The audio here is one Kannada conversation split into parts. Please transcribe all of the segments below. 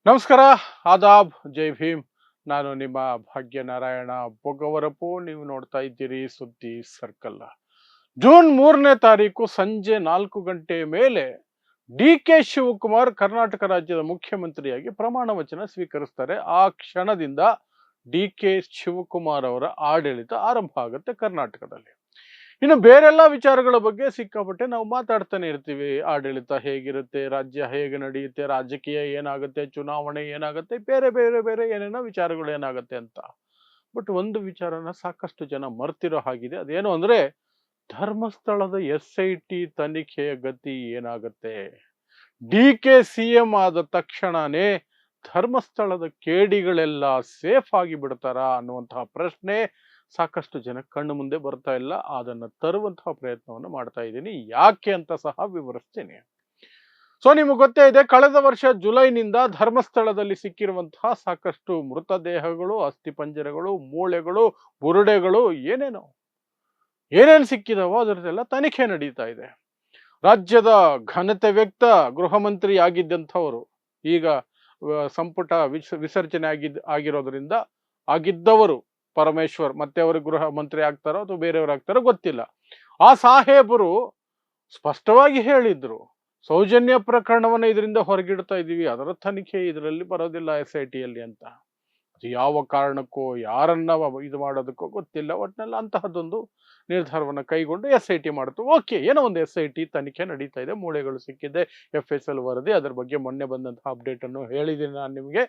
ನಮಸ್ಕಾರ, ಆದಾಬ್, ಜೈ ಭೀಮ್. ನಾನು ನಿಮ್ಮ ಭಾಗ್ಯನಾರಾಯಣ ಬೊಗವರಪು. ನೀವು ನೋಡ್ತಾ ಇದ್ದೀರಿ ಸುದ್ದಿ ಸರ್ಕಲ್. ಜೂನ್ 3ನೇ ತಾರೀಕು ಸಂಜೆ 4 ಗಂಟೆ ಮೇಲೆ ಡಿ ಕೆ ಶಿವಕುಮಾರ್ ಕರ್ನಾಟಕ ರಾಜ್ಯದ ಮುಖ್ಯಮಂತ್ರಿಯಾಗಿ ಪ್ರಮಾಣ ವಚನ ಸ್ವೀಕರಿಸ್ತಾರೆ. ಆ ಕ್ಷಣದಿಂದ ಡಿ ಕೆ ಶಿವಕುಮಾರ್ ಅವರ ಆಡಳಿತ ಆರಂಭ ಆಗುತ್ತೆ ಕರ್ನಾಟಕದಲ್ಲಿ. ಇನ್ನು ಬೇರೆಲ್ಲ ವಿಚಾರಗಳ ಬಗ್ಗೆ ಸಿಕ್ಕಾಪಟ್ಟೆ ನಾವು ಮಾತಾಡ್ತಾನೆ ಇರ್ತೀವಿ. ಆಡಳಿತ ಹೇಗಿರುತ್ತೆ, ರಾಜ್ಯ ಹೇಗೆ ನಡೆಯುತ್ತೆ, ರಾಜಕೀಯ ಏನಾಗುತ್ತೆ, ಚುನಾವಣೆ ಏನಾಗುತ್ತೆ, ಬೇರೆ ಬೇರೆ ಬೇರೆ ಏನೇನೋ ವಿಚಾರಗಳು ಏನಾಗುತ್ತೆ ಅಂತ. ಬಟ್ ಒಂದು ವಿಚಾರನ ಸಾಕಷ್ಟು ಜನ ಮರ್ತಿರೋ ಹಾಗಿದೆ. ಅದೇನು ಅಂದ್ರೆ, ಧರ್ಮಸ್ಥಳದ SIT ತನಿಖೆಯ ಗತಿ ಏನಾಗುತ್ತೆ. ಡಿ ಕೆ CM ಆದ ತಕ್ಷಣನೇ ಧರ್ಮಸ್ಥಳದ ಕೇಡಿಗಳೆಲ್ಲ ಸೇಫ್ ಆಗಿ ಬಿಡ್ತಾರಾ ಅನ್ನುವಂತಹ ಪ್ರಶ್ನೆ ಸಾಕಷ್ಟು ಜನ ಕಣ್ಣು ಮುಂದೆ ಬರ್ತಾ ಇಲ್ಲ. ಅದನ್ನ ತರುವಂತಹ ಪ್ರಯತ್ನವನ್ನು ಮಾಡ್ತಾ ಇದ್ದೀನಿ. ಯಾಕೆ ಅಂತ ಸಹ ವಿವರಿಸ್ತೀನಿ. ಸೊ ನಿಮಗೆ ಗೊತ್ತೇ ಇದೆ, ಕಳೆದ ವರ್ಷ ಜುಲೈನಿಂದ ಧರ್ಮಸ್ಥಳದಲ್ಲಿ ಸಿಕ್ಕಿರುವಂತಹ ಸಾಕಷ್ಟು ಮೃತದೇಹಗಳು, ಅಸ್ಥಿಪಂಜರಗಳು, ಮೂಳೆಗಳು, ಬುರುಡೆಗಳು, ಏನೇನು ಸಿಕ್ಕಿದಾವೋ ಅದರದೆಲ್ಲ ತನಿಖೆ ನಡೀತಾ ಇದೆ. ರಾಜ್ಯದ ಘನತೆ ವ್ಯಕ್ತ ಗೃಹ ಮಂತ್ರಿ ಆಗಿದ್ದಂಥವರು ಈಗ ಸಂಪುಟ ವಿಸರ್ಜನೆ ಆಗಿರೋದ್ರಿಂದ ಆಗಿದ್ದವರು ಪರಮೇಶ್ವರ್ ಮತ್ತೆ ಅವರು ಗೃಹ ಮಂತ್ರಿ ಆಗ್ತಾರೋ ಅಥವಾ ಬೇರೆಯವರು ಆಗ್ತಾರೋ ಗೊತ್ತಿಲ್ಲ. ಆ ಸಾಹೇಬರು ಸ್ಪಷ್ಟವಾಗಿ ಹೇಳಿದ್ರು, ಸೌಜನ್ಯ ಪ್ರಕರಣವನ್ನ ಇದರಿಂದ ಹೊರಗಿಡ್ತಾ ಇದೀವಿ, ಅದರ ತನಿಖೆ ಇದರಲ್ಲಿ ಬರೋದಿಲ್ಲ SITಯಲ್ಲಿ ಅಂತ. ಅದು ಯಾವ ಕಾರಣಕ್ಕೋ ಯಾರನ್ನ ಇದು ಮಾಡೋದಕ್ಕೋ ಗೊತ್ತಿಲ್ಲ. ಒಟ್ಟಿನಲ್ಲಿ ಅಂತಹದ್ದೊಂದು ನಿರ್ಧಾರವನ್ನ ಕೈಗೊಂಡು SIT ಮಾಡಿತು. ಓಕೆ, ಏನೋ ಒಂದು SIT ತನಿಖೆ ನಡೀತಾ ಇದೆ, ಮೂಳೆಗಳು ಸಿಕ್ಕಿದೆ, FSL ವರದಿ, ಅದರ ಬಗ್ಗೆ ಮೊನ್ನೆ ಬಂದಂತಹ ಅಪ್ಡೇಟ್ ಅನ್ನು ಹೇಳಿದ್ದೀನಿ ನಾನು ನಿಮಗೆ.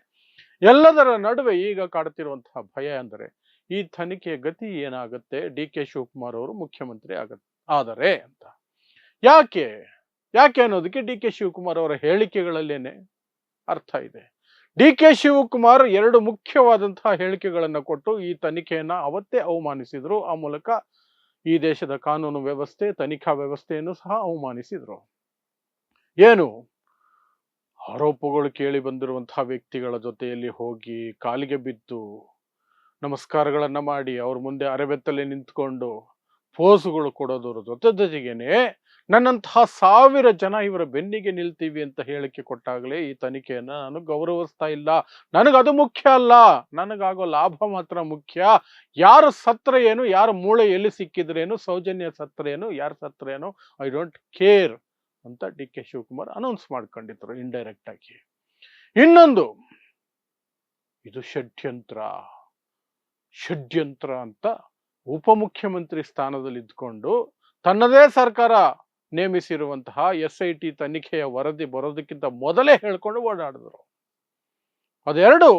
ಎಲ್ಲದರ ನಡುವೆ ಈಗ ಕಾಡ್ತಿರುವಂತಹ ಭಯ ಅಂದರೆ, ಈ ತನಿಖೆಯ ಗತಿ ಏನಾಗುತ್ತೆ ಡಿ ಕೆ ಶಿವಕುಮಾರ್ ಅವರು ಮುಖ್ಯಮಂತ್ರಿ ಆದರೆ ಅಂತ. ಯಾಕೆ ಯಾಕೆ ಅನ್ನೋದಕ್ಕೆ ಡಿ ಕೆ ಶಿವಕುಮಾರ್ ಅವರ ಹೇಳಿಕೆಗಳಲ್ಲೇನೆ ಅರ್ಥ ಇದೆ. ಡಿ ಕೆ ಶಿವಕುಮಾರ್ ಎರಡು ಮುಖ್ಯವಾದಂತಹ ಹೇಳಿಕೆಗಳನ್ನ ಕೊಟ್ಟು ಈ ತನಿಖೆಯನ್ನ ಅವತ್ತೇ ಅವಮಾನಿಸಿದ್ರು. ಆ ಮೂಲಕ ಈ ದೇಶದ ಕಾನೂನು ವ್ಯವಸ್ಥೆ, ತನಿಖಾ ವ್ಯವಸ್ಥೆಯನ್ನು ಸಹ ಅವಮಾನಿಸಿದ್ರು. ಏನು ಆರೋಪಗಳು ಕೇಳಿ ಬಂದಿರುವಂತಹ ವ್ಯಕ್ತಿಗಳ ಜೊತೆಯಲ್ಲಿ ಹೋಗಿ ಕಾಲಿಗೆ ಬಿದ್ದು ನಮಸ್ಕಾರಗಳನ್ನ ಮಾಡಿ ಅವ್ರ ಮುಂದೆ ಅರೆಬೆತ್ತಲೆ ನಿಂತ್ಕೊಂಡು ಪೋಸುಗಳು ಕೊಡೋದ್ರ ಜೊತೆಗೇನೆ ನನ್ನಂತಹ 1000 ಜನ ಇವರ ಬೆನ್ನಿಗೆ ನಿಲ್ತೀವಿ ಅಂತ ಹೇಳಿಕೆ ಕೊಟ್ಟಾಗಲೇ ಈ ತನಿಖೆಯನ್ನ ನಾನು ಗೌರವಿಸ್ತಾ ಇಲ್ಲ. ನನಗದು ಮುಖ್ಯ ಅಲ್ಲ, ನನಗಾಗೋ ಲಾಭ ಮಾತ್ರ ಮುಖ್ಯ. ಯಾರು ಸತ್ರ ಏನು, ಯಾರ ಮೂಳೆ ಎಲ್ಲಿ ಸಿಕ್ಕಿದ್ರೇನು, ಸೌಜನ್ಯ ಸತ್ರ ಏನು, ಯಾರು ಸತ್ರ ಏನು, ಐ ಡೋಂಟ್ ಕೇರ್ ಅಂತ ಡಿ ಕೆ ಶಿವಕುಮಾರ್ ಅನೌನ್ಸ್ ಮಾಡ್ಕೊಂಡಿದ್ರು ಇಂಡೈರೆಕ್ಟ್ ಆಗಿ. ಇನ್ನೊಂದು, ಇದು ಷಡ್ಯಂತ್ರ ಅಂತ ಉಪಮುಖ್ಯಮಂತ್ರಿ ಸ್ಥಾನದಲ್ಲಿ ಇದ್ಕೊಂಡು ತನ್ನದೇ ಸರ್ಕಾರ ನೇಮಿಸಿರುವಂತಹ SIT ತನಿಖೆಯ ವರದಿ ಬರೋದಕ್ಕಿಂತ ಮೊದಲೇ ಹೇಳ್ಕೊಂಡು ಓಡಾಡಿದ್ರು. ಅದೆರಡು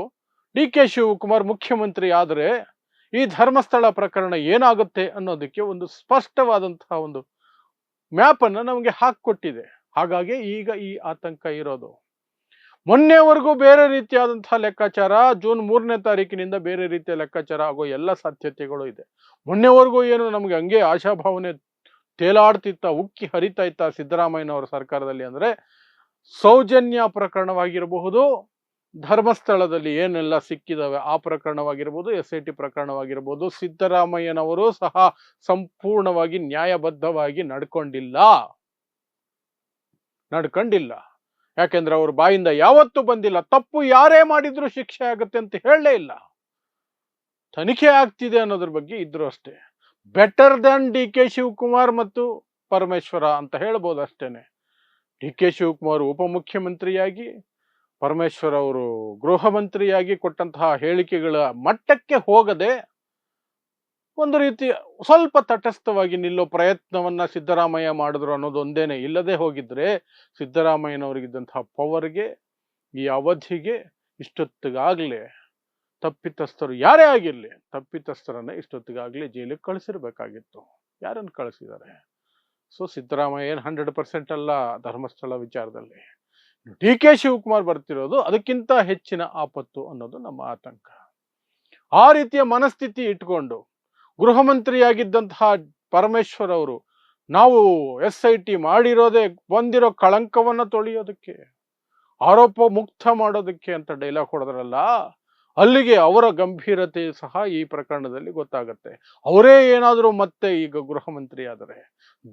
ಡಿ ಕೆ ಶಿವಕುಮಾರ್ ಮುಖ್ಯಮಂತ್ರಿ ಆದರೆ ಈ ಧರ್ಮಸ್ಥಳ ಪ್ರಕರಣ ಏನಾಗುತ್ತೆ ಅನ್ನೋದಕ್ಕೆ ಒಂದು ಸ್ಪಷ್ಟವಾದಂತಹ ಒಂದು ಮ್ಯಾಪ್ ಅನ್ನ ನಮಗೆ ಹಾಕಿಕೊಟ್ಟಿದೆ. ಹಾಗಾಗಿ ಈಗ ಈ ಆತಂಕ ಇರೋದು. ಮೊನ್ನೆವರೆಗೂ ಬೇರೆ ರೀತಿಯಾದಂತಹ ಲೆಕ್ಕಾಚಾರ, ಜೂನ್ 3ನೇ ತಾರೀಕಿನಿಂದ ಬೇರೆ ರೀತಿಯ ಲೆಕ್ಕಾಚಾರ ಆಗೋ ಎಲ್ಲ ಸಾಧ್ಯತೆಗಳು ಇದೆ. ಮೊನ್ನೆವರೆಗೂ ಏನು ನಮ್ಗೆ ಹಂಗೆ ಆಶಾಭಾವನೆ ತೇಲಾಡ್ತಿತ್ತ, ಉಕ್ಕಿ ಹರಿತಾ ಇತ್ತ ಸಿದ್ದರಾಮಯ್ಯನವರ ಸರ್ಕಾರದಲ್ಲಿ ಅಂದ್ರೆ, ಸೌಜನ್ಯ ಪ್ರಕರಣವಾಗಿರಬಹುದು, ಧರ್ಮಸ್ಥಳದಲ್ಲಿ ಏನೆಲ್ಲ ಸಿಕ್ಕಿದಾವೆ ಆ ಪ್ರಕರಣವಾಗಿರ್ಬೋದು, SIT ಪ್ರಕರಣವಾಗಿರ್ಬೋದು, ಸಿದ್ದರಾಮಯ್ಯನವರು ಸಹ ಸಂಪೂರ್ಣವಾಗಿ ನ್ಯಾಯಬದ್ಧವಾಗಿ ನಡ್ಕೊಂಡಿಲ್ಲ. ಯಾಕೆಂದ್ರೆ ಅವ್ರ ಬಾಯಿಂದ ಯಾವತ್ತೂ ಬಂದಿಲ್ಲ, ತಪ್ಪು ಯಾರೇ ಮಾಡಿದ್ರು ಶಿಕ್ಷೆ ಆಗುತ್ತೆ ಅಂತ ಹೇಳಲೇ ಇಲ್ಲ. ತನಿಖೆ ಆಗ್ತಿದೆ ಅನ್ನೋದ್ರ ಬಗ್ಗೆ ಇದ್ರು ಅಷ್ಟೇ. Better than D K Shivakumar ಮತ್ತು ಪರಮೇಶ್ವರ ಅಂತ ಹೇಳ್ಬೋದು ಅಷ್ಟೇನೆ. ಡಿ ಕೆ ಶಿವಕುಮಾರ್ ಉಪಮುಖ್ಯಮಂತ್ರಿಯಾಗಿ, ಪರಮೇಶ್ವರ್ ಅವರು ಗೃಹ ಮಂತ್ರಿಯಾಗಿ ಕೊಟ್ಟಂತಹ ಹೇಳಿಕೆಗಳ ಮಟ್ಟಕ್ಕೆ ಹೋಗದೆ ಒಂದು ರೀತಿ ಸ್ವಲ್ಪ ತಟಸ್ಥವಾಗಿ ನಿಲ್ಲೋ ಪ್ರಯತ್ನವನ್ನ ಸಿದ್ದರಾಮಯ್ಯ ಮಾಡಿದ್ರು ಅನ್ನೋದು ಒಂದೇನೆ. ಇಲ್ಲದೆ ಹೋಗಿದ್ರೆ ಸಿದ್ದರಾಮಯ್ಯನವರಿಗಿದ್ದಂತಹ ಪವರ್ಗೆ, ಈ ಅವಧಿಗೆ ಇಷ್ಟೊತ್ತಿಗಾಗ್ಲೇ ತಪ್ಪಿತಸ್ಥರು ಯಾರೇ ಆಗಿರ್ಲಿ, ತಪ್ಪಿತಸ್ಥರನ್ನ ಇಷ್ಟೊತ್ತಿಗಾಗ್ಲೇ ಜೈಲಿಗೆ ಕಳಿಸಿರ್ಬೇಕಾಗಿತ್ತು. ಯಾರನ್ನು ಕಳಿಸಿದ್ದಾರೆ? ಸೊ ಸಿದ್ದರಾಮಯ್ಯ ಏನು 100% ಅಲ್ಲ ಧರ್ಮಸ್ಥಳ ವಿಚಾರದಲ್ಲಿ. ಡಿ ಕೆ ಶಿವಕುಮಾರ್ ಬರ್ತಿರೋದು ಅದಕ್ಕಿಂತ ಹೆಚ್ಚಿನ ಆಪತ್ತು ಅನ್ನೋದು ನಮ್ಮ ಆತಂಕ. ಆ ರೀತಿಯ ಮನಸ್ಥಿತಿ ಇಟ್ಕೊಂಡು ಗೃಹ ಮಂತ್ರಿಯಾಗಿದ್ದಂತಹ ಪರಮೇಶ್ವರ್ ಅವರು, ನಾವು SIT ಮಾಡಿರೋದೇ ಬಂದಿರೋ ಕಳಂಕವನ್ನ ತೊಳೆಯೋದಕ್ಕೆ, ಆರೋಪ ಮುಕ್ತ ಮಾಡೋದಕ್ಕೆ ಅಂತ ಡೈಲಾಗ್ ಹೊಡೆದ್ರಲ್ಲ, ಅಲ್ಲಿಗೆ ಅವರ ಗಂಭೀರತೆ ಸಹ ಈ ಪ್ರಕರಣದಲ್ಲಿ ಗೊತ್ತಾಗತ್ತೆ. ಅವರೇ ಏನಾದರೂ ಮತ್ತೆ ಈಗ ಗೃಹ ಮಂತ್ರಿ ಆದರೆ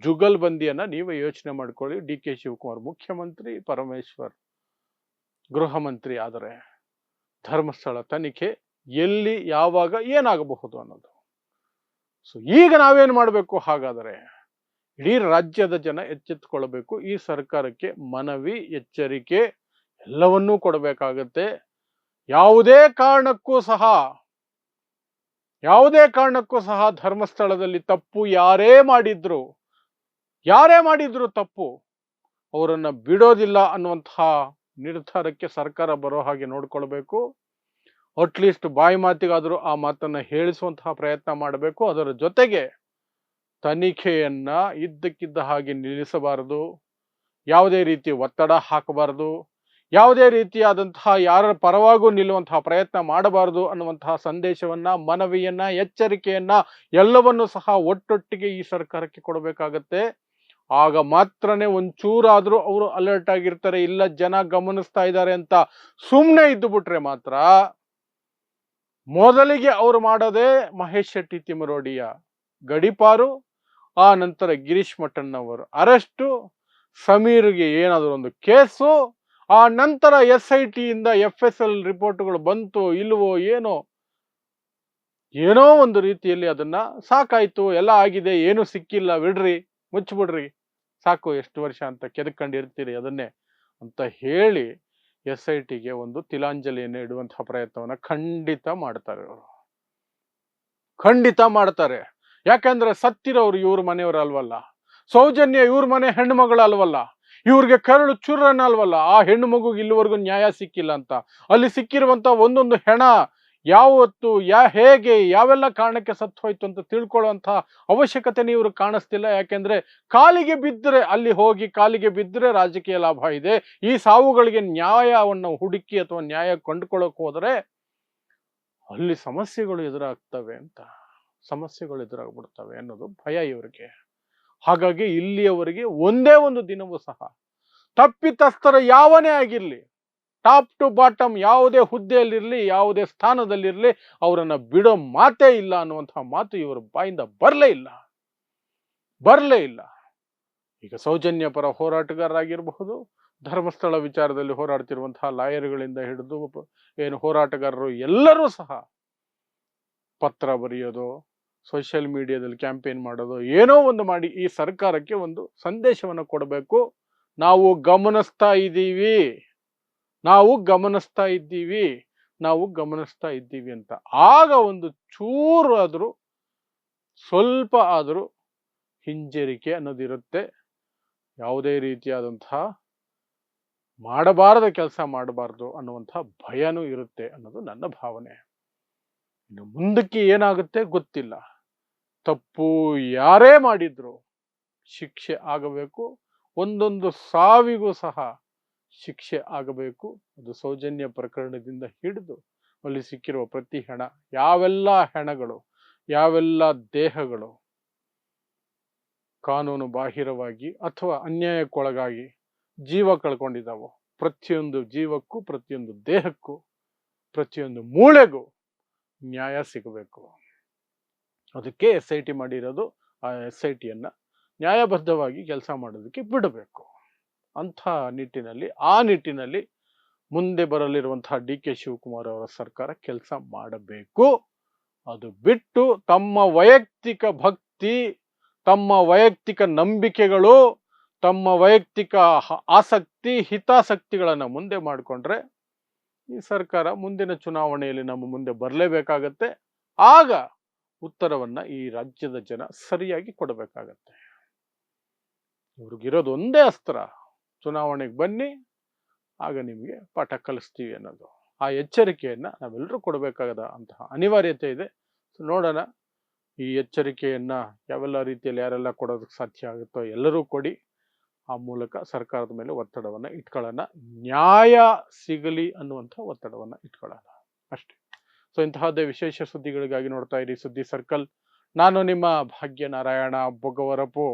ಜುಗಲ್ಬಂದಿಯನ್ನ ನೀವೇ ಯೋಚನೆ ಮಾಡ್ಕೊಳ್ಳಿ. ಡಿ ಕೆ ಶಿವಕುಮಾರ್ ಮುಖ್ಯಮಂತ್ರಿ, ಪರಮೇಶ್ವರ್ ಗೃಹ ಮಂತ್ರಿ ಆದರೆ ಧರ್ಮಸ್ಥಳ ತನಿಖೆ ಎಲ್ಲಿ ಯಾವಾಗ ಏನಾಗಬಹುದು ಅನ್ನೋದು. ಸೊ ಈಗ ನಾವೇನು ಮಾಡಬೇಕು? ಹಾಗಾದರೆ ಇಡೀ ರಾಜ್ಯದ ಜನ ಎಚ್ಚೆತ್ತುಕೊಳ್ಬೇಕು. ಈ ಸರ್ಕಾರಕ್ಕೆ ಮನವಿ, ಎಚ್ಚರಿಕೆ ಎಲ್ಲವನ್ನೂ ಕೊಡಬೇಕಾಗತ್ತೆ. ಯಾವುದೇ ಕಾರಣಕ್ಕೂ ಸಹ ಧರ್ಮಸ್ಥಳದಲ್ಲಿ ತಪ್ಪು ಯಾರೇ ಮಾಡಿದ್ರು ತಪ್ಪು, ಅವರನ್ನ ಬಿಡೋದಿಲ್ಲ ಅನ್ನುವಂತಹ ನಿರ್ಧಾರಕ್ಕೆ ಸರ್ಕಾರ ಬರೋ ಹಾಗೆ ನೋಡ್ಕೊಳ್ಬೇಕು. ಅಟ್ಲೀಸ್ಟ್ ಬಾಯಿ ಮಾತಿಗಾದರೂ ಆ ಮಾತನ್ನ ಹೇಳಿಸುವಂತಹ ಪ್ರಯತ್ನ ಮಾಡಬೇಕು. ಅದರ ಜೊತೆಗೆ ತನಿಖೆಯನ್ನ ಇದ್ದಕ್ಕಿದ್ದ ಹಾಗೆ ನಿಲ್ಲಿಸಬಾರದು, ಯಾವುದೇ ರೀತಿ ಒತ್ತಡ ಹಾಕಬಾರದು, ಯಾವುದೇ ರೀತಿಯಾದಂತಹ ಯಾರ ಪರವಾಗೂ ನಿಲ್ಲುವಂತಹ ಪ್ರಯತ್ನ ಮಾಡಬಾರದು ಅನ್ನುವಂತಹ ಸಂದೇಶವನ್ನ, ಮನವಿಯನ್ನ, ಎಚ್ಚರಿಕೆಯನ್ನ ಎಲ್ಲವನ್ನೂ ಸಹ ಒಟ್ಟೊಟ್ಟಿಗೆ ಈ ಸರ್ಕಾರಕ್ಕೆ ಕೊಡಬೇಕಾಗತ್ತೆ. ಆಗ ಮಾತ್ರನೇ ಒಂಚೂರಾದ್ರೂ ಅವರು ಅಲರ್ಟ್ ಆಗಿರ್ತಾರೆ. ಇಲ್ಲ ಜನ ಗಮನಿಸ್ತಾ ಇದ್ದಾರೆ ಅಂತ ಸುಮ್ಮನೆ ಇದ್ದು ಬಿಟ್ರೆ ಮಾತ್ರ ಮೊದಲಿಗೆ ಅವರು ಮಾಡೋದೇ ಮಹೇಶ್ ಶೆಟ್ಟಿ ತಿಮರೋಡಿಯ ಗಡೀಪಾರು, ಆ ನಂತರ ಗಿರೀಶ್ ಮಠಣ್ಣವರು ಅರೆಸ್ಟು, ಸಮೀರ್ಗೆ ಏನಾದರೂ ಒಂದು ಕೇಸು, ಆ ನಂತರ SIT ಇಂದ FSL ರಿಪೋರ್ಟ್ಗಳು ಬಂತು ಇಲ್ವೋ ಏನೋ ಒಂದು ರೀತಿಯಲ್ಲಿ ಅದನ್ನ ಸಾಕಾಯ್ತು, ಎಲ್ಲ ಆಗಿದೆ, ಏನು ಸಿಕ್ಕಿಲ್ಲ, ಬಿಡ್ರಿ, ಮುಚ್ಚಿಬಿಡ್ರಿ, ಸಾಕು, ಎಷ್ಟು ವರ್ಷ ಅಂತ ಕೆದಕೊಂಡಿರ್ತೀರಿ ಅದನ್ನೇ ಅಂತ ಹೇಳಿ SITಗೆ ಒಂದು ತಿಲಾಂಜಲಿಯನ್ನು ಇಡುವಂತಹ ಪ್ರಯತ್ನವನ್ನ ಖಂಡಿತ ಮಾಡ್ತಾರೆ. ಯಾಕಂದ್ರೆ ಸತ್ತಿರೋರು ಇವ್ರ ಮನೆಯವರಲ್ವಲ್ಲ, ಸೌಜನ್ಯ ಇವ್ರ ಮನೆ ಹೆಣ್ಣುಮಗಳಲ್ವಲ್ಲ, ಇವ್ರಿಗೆ ಕರಳು ಚುರ್ರನ ಅಲ್ವಲ್ಲ. ಆ ಹೆಣ್ಣು ಮಗುಗೆ ಇಲ್ಲಿವರೆಗೂ ನ್ಯಾಯ ಸಿಕ್ಕಿಲ್ಲ ಅಂತ, ಅಲ್ಲಿ ಸಿಕ್ಕಿರುವಂತ ಒಂದೊಂದು ಹೆಣ ಯಾವತ್ತು ಹೇಗೆ ಯಾವೆಲ್ಲ ಕಾರಣಕ್ಕೆ ಸತ್ತು ಹೋಯ್ತು ಅಂತ ತಿಳ್ಕೊಳ್ಳುವಂತ ಅವಶ್ಯಕತೆನೇ ಇವರು ಕಾಣಿಸ್ತಿಲ್ಲ. ಯಾಕೆಂದ್ರೆ ಕಾಲಿಗೆ ಬಿದ್ದರೆ ರಾಜಕೀಯ ಲಾಭ ಇದೆ. ಈ ಸಾವುಗಳಿಗೆ ನ್ಯಾಯವನ್ನು ಹುಡುಕಿ ಅಥವಾ ನ್ಯಾಯ ಕಂಡುಕೊಳ್ಳೋಕೆ ಹೋದರೆ ಅಲ್ಲಿ ಸಮಸ್ಯೆಗಳು ಎದುರಾಗ್ಬಿಡ್ತವೆ ಅನ್ನೋದು ಭಯ ಇವರಿಗೆ. ಹಾಗಾಗಿ ಇಲ್ಲಿಯವರೆಗೆ ಒಂದೇ ಒಂದು ದಿನವೂ ಸಹ ತಪ್ಪಿತಸ್ಥರ ಯಾವನೇ ಆಗಿರ್ಲಿ, ಟಾಪ್ ಟು ಬಾಟಮ್ ಯಾವುದೇ ಹುದ್ದೆಯಲ್ಲಿರಲಿ, ಯಾವುದೇ ಸ್ಥಾನದಲ್ಲಿರಲಿ, ಅವರನ್ನ ಬಿಡೋ ಮಾತೇ ಇಲ್ಲ ಅನ್ನುವಂತಹ ಮಾತು ಇವರ ಬಾಯಿಂದ ಬರಲೇ ಇಲ್ಲ. ಈಗ ಸೌಜನ್ಯ ಪರ ಹೋರಾಟಗಾರರಾಗಿರಬಹುದು, ಧರ್ಮಸ್ಥಳ ವಿಚಾರದಲ್ಲಿ ಹೋರಾಡ್ತಿರುವಂತಹ ಲಾಯರ್ಗಳಿಂದ ಹಿಡಿದು ಹೋರಾಟಗಾರರು ಎಲ್ಲರೂ ಸಹ ಪತ್ರ ಬರೆಯೋದು, ಸೋಷಿಯಲ್ ಮೀಡಿಯಾದಲ್ಲಿ ಕ್ಯಾಂಪೇನ್ ಮಾಡೋದು, ಏನೋ ಒಂದು ಮಾಡಿ ಈ ಸರ್ಕಾರಕ್ಕೆ ಒಂದು ಸಂದೇಶವನ್ನು ಕೊಡಬೇಕು. ನಾವು ಗಮನಿಸ್ತಾ ಇದ್ದೀವಿ ಅಂತ. ಆಗ ಒಂದು ಚೂರು ಆದರೂ, ಸ್ವಲ್ಪ ಆದರೂ ಹಿಂಜರಿಕೆ ಅನ್ನೋದಿರುತ್ತೆ. ಯಾವುದೇ ರೀತಿಯಾದಂತಹ ಮಾಡಬಾರದ ಕೆಲಸ ಮಾಡಬಾರ್ದು ಅನ್ನುವಂತಹ ಭಯನೂ ಇರುತ್ತೆ ಅನ್ನೋದು ನನ್ನ ಭಾವನೆ. ಇನ್ನು ಮುಂದಕ್ಕೆ ಏನಾಗುತ್ತೆ ಗೊತ್ತಿಲ್ಲ. ತಪ್ಪು ಯಾರೇ ಮಾಡಿದ್ರು ಶಿಕ್ಷೆ ಆಗಬೇಕು. ಒಂದೊಂದು ಸಾವಿಗೂ ಸಹ ಶಿಕ್ಷೆ ಆಗಬೇಕು. ಅದು ಸೌಜನ್ಯ ಪ್ರಕರಣದಿಂದ ಹಿಡಿದು ಅಲ್ಲಿ ಸಿಕ್ಕಿರುವ ಪ್ರತಿ ಹೆಣ, ಯಾವೆಲ್ಲ ಹೆಣಗಳು, ಯಾವೆಲ್ಲ ದೇಹಗಳು ಕಾನೂನು ಬಾಹಿರವಾಗಿ ಅಥವಾ ಅನ್ಯಾಯಕ್ಕೊಳಗಾಗಿ ಜೀವ ಕಳ್ಕೊಂಡಿದ್ದಾವೋ, ಪ್ರತಿಯೊಂದು ಜೀವಕ್ಕೂ, ಪ್ರತಿಯೊಂದು ದೇಹಕ್ಕೂ, ಪ್ರತಿಯೊಂದು ಮೂಳೆಗೂ ನ್ಯಾಯ ಸಿಗಬೇಕು. ಅದಕ್ಕೆ SIT ಮಾಡಿರೋದು. ಆ SITಯನ್ನ ನ್ಯಾಯಬದ್ಧವಾಗಿ ಕೆಲಸ ಮಾಡೋದಕ್ಕೆ ಬಿಡಬೇಕು. ಆ ನಿಟ್ಟಿನಲ್ಲಿ ಮುಂದೆ ಬರಲಿರುವಂತಹ DK ಶಿವಕುಮಾರ್ ಅವರ ಸರ್ಕಾರ ಕೆಲಸ ಮಾಡಬೇಕು. ಅದು ಬಿಟ್ಟು ತಮ್ಮ ವೈಯಕ್ತಿಕ ಭಕ್ತಿ, ತಮ್ಮ ವೈಯಕ್ತಿಕ ನಂಬಿಕೆಗಳು, ತಮ್ಮ ವೈಯಕ್ತಿಕ ಆಸಕ್ತಿ, ಹಿತಾಸಕ್ತಿಗಳನ್ನು ಮುಂದೆ ಮಾಡಿಕೊಂಡ್ರೆ ಈ ಸರ್ಕಾರ ಮುಂದಿನ ಚುನಾವಣೆಯಲ್ಲಿ ನಮ್ಮ ಮುಂದೆ ಬರಲೇಬೇಕಾಗತ್ತೆ. ಆಗ ಉತ್ತರವನ್ನ ಈ ರಾಜ್ಯದ ಜನ ಸರಿಯಾಗಿ ಕೊಡಬೇಕಾಗತ್ತೆ. ಇವ್ರಿಗಿರೋದು ಒಂದೇ ಅಸ್ತ್ರ, ಚುನಾವಣೆಗೆ ಬನ್ನಿ, ಆಗ ನಿಮಗೆ ಪಾಠ ಕಲಿಸ್ತೀವಿ ಅನ್ನೋದು. ಆ ಎಚ್ಚರಿಕೆಯನ್ನ ನಾವೆಲ್ಲರೂ ಕೊಡಬೇಕಾದ ಅಂತಹ ಅನಿವಾರ್ಯತೆ ಇದೆ. ನೋಡೋಣ, ಈ ಎಚ್ಚರಿಕೆಯನ್ನ ಯಾವೆಲ್ಲ ರೀತಿಯಲ್ಲಿ ಯಾರೆಲ್ಲ ಕೊಡೋದಕ್ಕೆ ಸಾಧ್ಯ ಆಗುತ್ತೋ ಎಲ್ಲರೂ ಕೊಡಿ. ಆ ಮೂಲಕ ಸರ್ಕಾರದ ಮೇಲೆ ಒತ್ತಡವನ್ನ ಇಟ್ಕೊಳ್ಳೋಣ, ನ್ಯಾಯ ಸಿಗಲಿ ಅನ್ನುವಂಥ ಒತ್ತಡವನ್ನ ಇಟ್ಕೊಳ್ಳೋಣ ಅಷ್ಟೇ. ಸೊ ಇಂತಹದ್ದೇ ವಿಶೇಷ ಸುದ್ದಿಗಳಿಗಾಗಿ ನೋಡ್ತಾ ಇರಿ ಸುದ್ದಿ ಸರ್ಕಲ್. ನಾನು ನಿಮ್ಮ ಭಾಗ್ಯನಾರಾಯಣ ಬೊಗವರಪು.